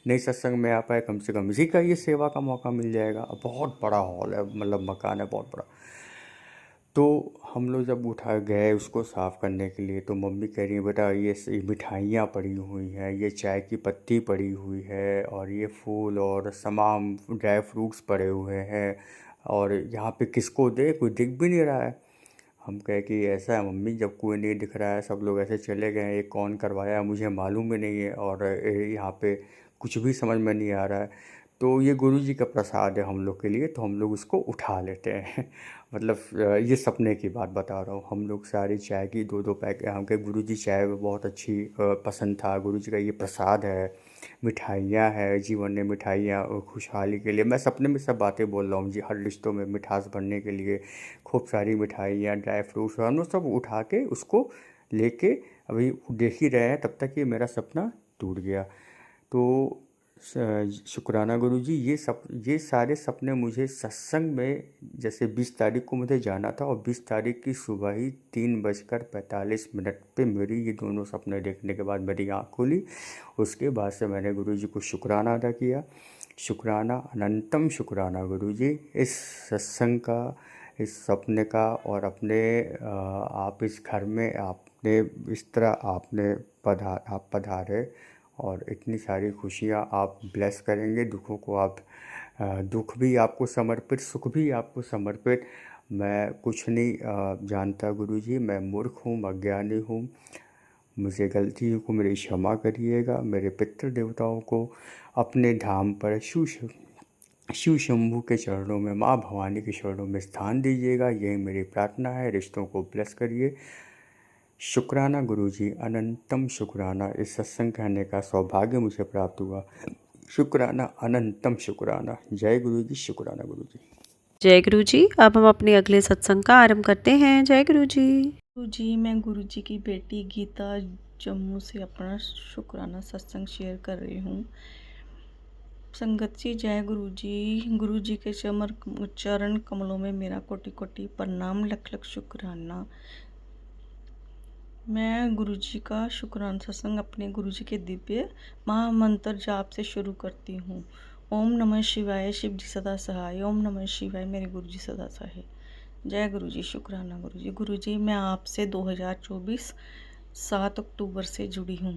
नहीं सत्संग में आ पाए, कम से कम इसी का ये सेवा का मौका मिल जाएगा। बहुत बड़ा हॉल है, मतलब मकान है बहुत बड़ा। तो हम लोग जब उठा गए उसको साफ़ करने के लिए, तो मम्मी कह रही है बेटा ये मिठाइयाँ पड़ी हुई हैं, ये चाय की पत्ती पड़ी हुई है, और ये फूल और तमाम ड्राई फ्रूट्स पड़े हुए हैं, और यहाँ पे किसको दे, कोई दिख भी नहीं रहा है। हम कहे कि ऐसा है मम्मी, जब कोई नहीं दिख रहा है, सब लोग ऐसे चले गए हैं, ये कौन करवाया मुझे मालूम ही नहीं है, और यहाँ पे कुछ भी समझ में नहीं आ रहा है। तो ये गुरुजी का प्रसाद है हम लोग के लिए, तो हम लोग उसको उठा लेते हैं। मतलब ये सपने की बात बता रहा हूँ। हम लोग सारी चाय की 2-2 पैकेट, हमके गुरुजी चाय बहुत अच्छी पसंद था, गुरुजी का ये प्रसाद है। मिठाइयाँ है, जीवन में मिठाइयाँ खुशहाली के लिए, मैं सपने में सब बातें बोल रहा हूँ जी, हर रिश्तों में मिठास भरने के लिए खूब सारी मिठाइयाँ, ड्राई फ्रूट्स, हम लोग सब उठा के उसको लेके अभी देख ही रहे हैं, तब तक ये मेरा सपना टूट गया। तो शुक्राना गुरुजी, ये सारे सपने मुझे सत्संग में, जैसे 20 तारीख को मुझे जाना था, और 20 तारीख की सुबह ही 3:45 पे मेरी ये दोनों सपने देखने के बाद मेरी आँख खुली। उसके बाद से मैंने गुरुजी को शुक्राना अदा किया। शुक्राना, अनंतम शुक्राना गुरुजी, इस सत्संग का, इस सपने का, और अपने आप इस घर में आपने इस तरह आप पधारे, और इतनी सारी खुशियाँ आप ब्लेस करेंगे, दुखों को आप दुख भी आपको समर्पित, सुख भी आपको समर्पित। मैं कुछ नहीं जानता गुरुजी, मैं मूर्ख हूँ, अज्ञानी हूँ, मुझे गलती को मेरी क्षमा करिएगा। मेरे पितृ देवताओं को अपने धाम पर शिव शंभू के चरणों में, माँ भवानी के चरणों में स्थान दीजिएगा, यही मेरी प्रार्थना है। रिश्तों को ब्लेस करिए। शुक्राना गुरुजी, अनंतम शुक्राना, इस सत्संग कहने का सौभाग्य मुझे प्राप्त हुआ। शुक्राना, अनंतम शुक्राना। जय गुरुजी, शुक्राना गुरुजी। जय गुरु जी। अब हम अपने अगले सत्संग का आरंभ करते हैं। जय गुरु जी। जी मैं गुरु जी की बेटी गीता जम्मू से अपना शुक्राना सत्संग शेयर कर रही हूँ। संगत जी जय गुरु जी के चरण कमलों में मेरा कोटि कोटि प्रणाम, लख लख शुक्राना। मैं गुरु जी का शुक्राना सत्संग अपने गुरु जी के दिव्य महामंत्र जाप से शुरू करती हूँ। ओम नमः शिवाय, शिव जी सदा सहाय। ओम नमः शिवाय, मेरे गुरु जी सदा सहाय। जय गुरु जी, शुक्राना गुरु जी। गुरु जी मैं आपसे 2024 7 अक्टूबर से जुड़ी हूँ।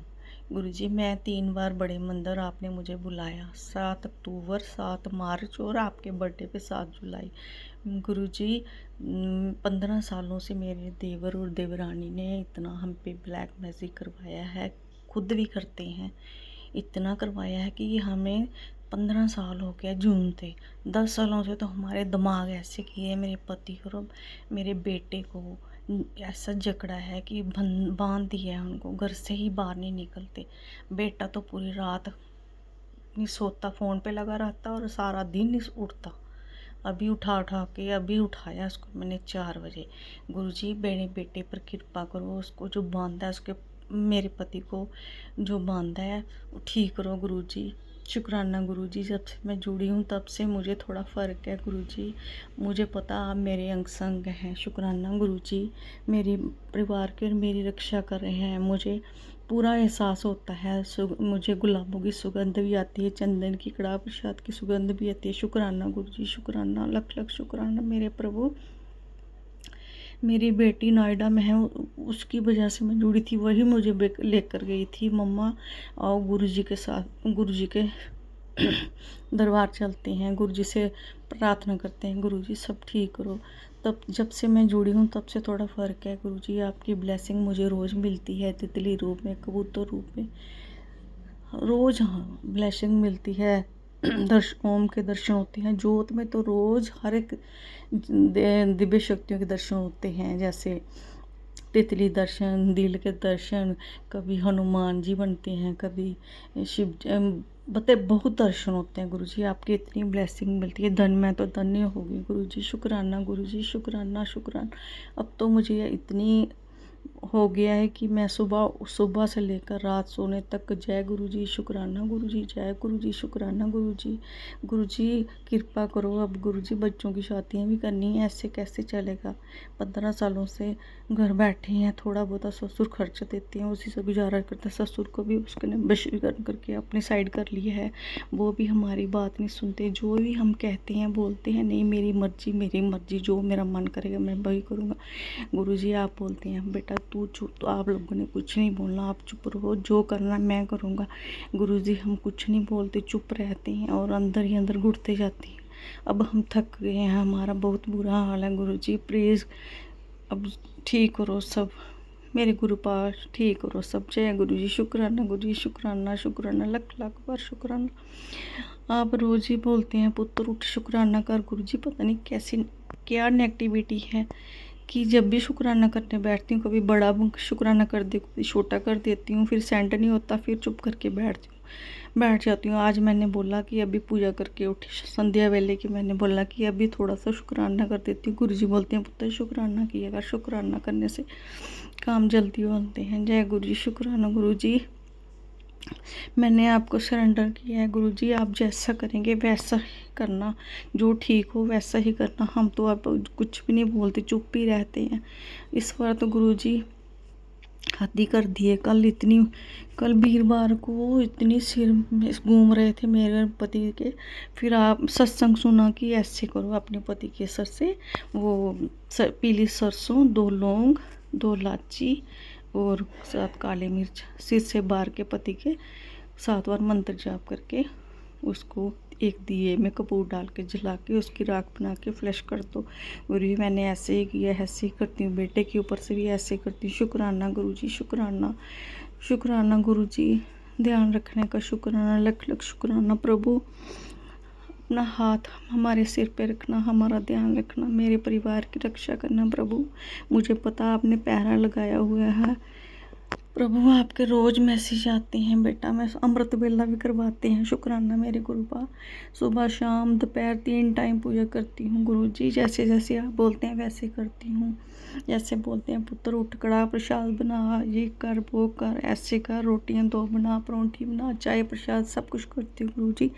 गुरु जी मैं 3 बार बड़े मंदिर आपने मुझे बुलाया, 7 अक्टूबर, 7 मार्च और आपके बर्थडे पे 7 जुलाई। गुरु जी 15 सालों से मेरे देवर और देवरानी ने इतना हम पे ब्लैक मैजिक करवाया है, खुद भी करते हैं। इतना करवाया है कि हमें 15 साल हो गया जून थे। 10 सालों से तो हमारे दिमाग ऐसे किए, मेरे पति और मेरे बेटे को ऐसा जकड़ा है कि बांध दिया है उनको, घर से ही बाहर नहीं निकलते। बेटा तो पूरी रात नहीं सोता, फ़ोन पे लगा रहता और सारा दिन नहीं उठता। अभी अभी उठाया उसको मैंने 4 बजे। गुरुजी मेरे बेटे पर कृपा करो, उसको जो बांधा है उसके, मेरे पति को जो बांधा है वो ठीक करो गुरुजी। शुक्राना गुरुजी, जब से मैं जुड़ी हूँ तब से मुझे थोड़ा फ़र्क है गुरुजी। मुझे पता आप मेरे अंग संग हैं। शुक्राना गुरुजी, मेरी परिवार की और मेरी रक्षा कर रहे हैं। मुझे पूरा एहसास होता है। मुझे गुलाबों की सुगंध भी आती है, चंदन की, कड़ा प्रसाद की सुगंध भी आती है। शुक्राना गुरुजी, शुक्राना, लख लख शुक्राना मेरे प्रभु। मेरी बेटी नोएडा में है, उसकी वजह से मैं जुड़ी थी, वही मुझे लेकर गई थी। मम्मा और गुरुजी के साथ, गुरुजी के दरबार चलते हैं, गुरुजी से प्रार्थना करते हैं, गुरुजी सब ठीक करो। तब जब से मैं जुड़ी हूँ तब से थोड़ा फ़र्क है गुरुजी। आपकी ब्लेसिंग मुझे रोज़ मिलती है, तितली रूप में, कबूतर रूप में, रोज़ हाँ ब्लेसिंग मिलती है। ओम के दर्शन होते हैं, ज्योत में तो रोज़ हर एक दिव्य शक्तियों के दर्शन होते हैं, जैसे तितली दर्शन, दिल के दर्शन, कभी हनुमान जी बनते हैं, कभी शिव बहुत दर्शन होते हैं गुरुजी। आपकी इतनी ब्लेसिंग मिलती है, धन में तो धन्य होगी गुरुजी। शुक्राना गुरुजी, शुक्राना शुक्राना। अब तो मुझे इतनी हो गया है कि मैं सुबह से लेकर रात सोने तक जय गुरुजी, शुक्राना गुरुजी, जय गुरुजी, शुक्राना गुरुजी। गुरुजी कृपा करो, अब गुरुजी बच्चों की शादियां भी करनी है, ऐसे कैसे चलेगा। 15 सालों से घर बैठे हैं, थोड़ा बहुत ससुर खर्च देते हैं, उसी से गुजारा करते हैं। ससुर को भी उसने वशीकरण करके अपनी साइड कर लिया है, वो भी हमारी बात नहीं सुनते। जो भी हम कहते हैं बोलते हैं नहीं, मेरी मर्जी, जो मेरा मन करेगा मैं वही करूँगा। गुरुजी आप बोलते हैं बेटा तू चुप, तो आप लोगों ने कुछ नहीं बोलना, आप चुप रहो, जो करना मैं करूँगा। गुरुजी हम कुछ नहीं बोलते, चुप रहते हैं और अंदर ही अंदर घुटते जाते हैं। अब हम थक गए हैं, हमारा बहुत बुरा हाल है गुरुजी, प्लीज़ अब ठीक करो सब, मेरे गुरु पास ठीक करो सब। जय गुरुजी, शुक्राना गुरुजी, शुक्राना शुक्राना, लख लाख बार शुक्राना। आप रोज़ ही बोलते हैं पुत्र उठ शुक्राना कर। गुरुजी पता नहीं कैसी क्या नेगेटिविटी है कि जब भी शुक्राना करने बैठती हूँ, कभी बड़ा शुक्राना कर देती हूँ, कभी छोटा कर देती हूँ, फिर सेंट नहीं होता, फिर चुप करके बैठ जाती हूँ। आज मैंने बोला कि अभी पूजा करके उठी संध्या वेले की, मैंने बोला कि अभी थोड़ा सा शुक्राना कर देती हूँ। गुरुजी बोलते हैं पुत्र शुक्राना किया कर, शुक्राना करने से काम जल्दी होते हैं। जय गुरुजी, शुक्राना गुरुजी। मैंने आपको सरेंडर किया है गुरुजी, आप जैसा करेंगे वैसा ही करना, जो ठीक हो वैसा ही करना। हम तो आप कुछ भी नहीं बोलते, चुप ही रहते हैं। इस बार तो गुरुजी हद ही कर दिए। कल वीरवार को इतनी सिर में घूम रहे थे मेरे पति के, फिर आप सत्संग सुना कि ऐसे करो अपने पति के सर से, वो पीली सरसों, 2 लौंग, 2 इलायची और 7 काली मिर्च सिर से बार के पति के 7 बार मंत्र जाप करके उसको एक दिए में कपूर डाल के जला के उसकी राख बना के फ्लैश कर दो। और भी मैंने ऐसे ही किया, ऐसे ही करती हूँ, बेटे के ऊपर से भी ऐसे करती हूँ। शुक्राना गुरुजी, शुक्राना शुक्राना गुरुजी, ध्यान रखने का शुक्राना, लख लख शुक्राना प्रभु। अपना हाथ हमारे सिर पे रखना, हमारा ध्यान रखना, मेरे परिवार की रक्षा करना प्रभु। मुझे पता आपने पहरा लगाया हुआ है प्रभु, आपके रोज़ मैसेज आते हैं बेटा, मैं अमृत वेला भी करवाते हैं। शुक्राना मेरे गुरुपा, सुबह शाम दोपहर 3 टाइम पूजा करती हूँ गुरुजी, जैसे जैसे आप बोलते हैं वैसे करती हूँ। ऐसे बोलते हैं, पुत्र उठ कड़ा प्रसाद बना, ये कर वो कर, ऐसे कर, रोटियां 2 बना, परोंठी बना, चाय प्रसाद सब कुछ करती हूँ गुरुजी।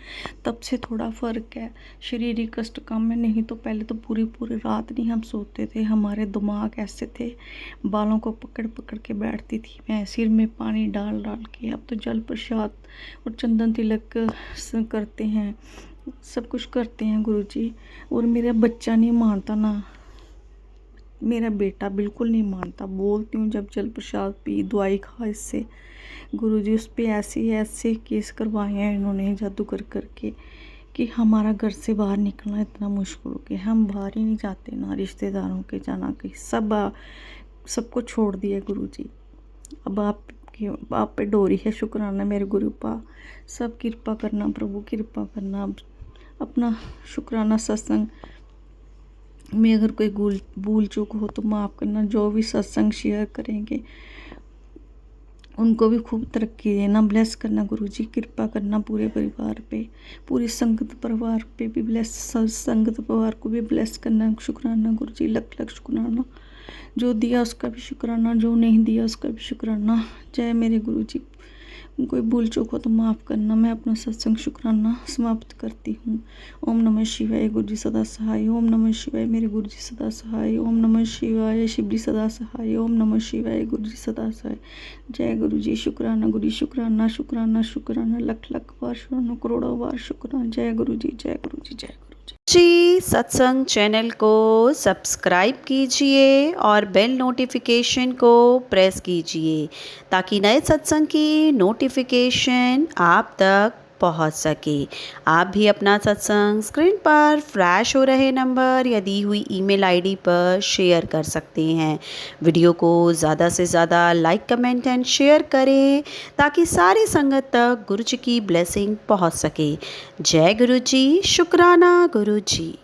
तब से थोड़ा फ़र्क है, शारीरिक कष्ट कम में। नहीं तो पहले तो पूरी पूरी रात नहीं हम सोते थे, हमारे दिमाग ऐसे थे, बालों को पकड़ पकड़ के बैठती थी मैं, सिर में पानी डाल डाल के। अब तो जल प्रसाद और चंदन तिलक करते हैं, सब कुछ करते हैं गुरुजी। और मेरा बच्चा नहीं मानता ना, मेरा बेटा बिल्कुल नहीं मानता। बोलती हूँ जब जल प्रसाद पी, दवाई खा इससे। गुरुजी उस पे ऐसे ऐसे केस करवाए हैं इन्होंने जादू कर करके कि हमारा घर से बाहर निकलना इतना मुश्किल हो गया। हम बाहर ही नहीं जाते, ना रिश्तेदारों के जाना कहीं, सबको छोड़ दिया गुरुजी। अब आप पे डोरी है, शुक्राना मेरे गुरु पा। सब कृपा करना प्रभु, कृपा करना। अपना शुक्राना सत्संग में अगर कोई भूल चूक हो तो माफ़ करना। जो भी सत्संग शेयर करेंगे उनको भी खूब तरक्की देना, ब्लेस करना गुरुजी। कृपा करना पूरे परिवार पे, पूरी संगत परिवार पे भी ब्लेस, संगत परिवार को भी ब्लेस करना। शुक्राना गुरुजी, लख लख शुक्राना। जो दिया उसका भी शुक्राना, जो नहीं दिया उसका भी शुक्राना। जय मेरे गुरुजी। कोई भूल चूक हो तो माफ़ करना। मैं अपना सत्संग शुक्राना समाप्त करती हूँ। ओम नमः शिवाय, गुरु जी सदा सहाय। ओम नमः शिवाय, मेरे गुरु जी सदा सहाय। ओम नमः शिवाय, शिव जी सदा सहाय। ओम नमः शिवाय, गुरु जी सदा सहाय। जय गुरु जी। शुक्राना गुरु जी, शुक्राना शुक्राना शुक्राना, लख लख बार शुक्राना, करोड़ों बार शुक्राना। जय गुरु जी, जय गुरु जी, जय गुरु जी। सत्संग चैनल को सब्सक्राइब कीजिए और बेल नोटिफिकेशन को प्रेस कीजिए ताकि नए सत्संग की नोटिफिकेशन आप तक पहुंच सके। आप भी अपना सत्संग स्क्रीन पर फ्लैश हो रहे नंबर या दी हुई ईमेल आईडी पर शेयर कर सकते हैं। वीडियो को ज़्यादा से ज़्यादा लाइक, कमेंट एंड शेयर करें ताकि सारी संगत तक गुरु जी की ब्लेसिंग पहुंच सके। जय गुरु जी। शुक्राना गुरु जी।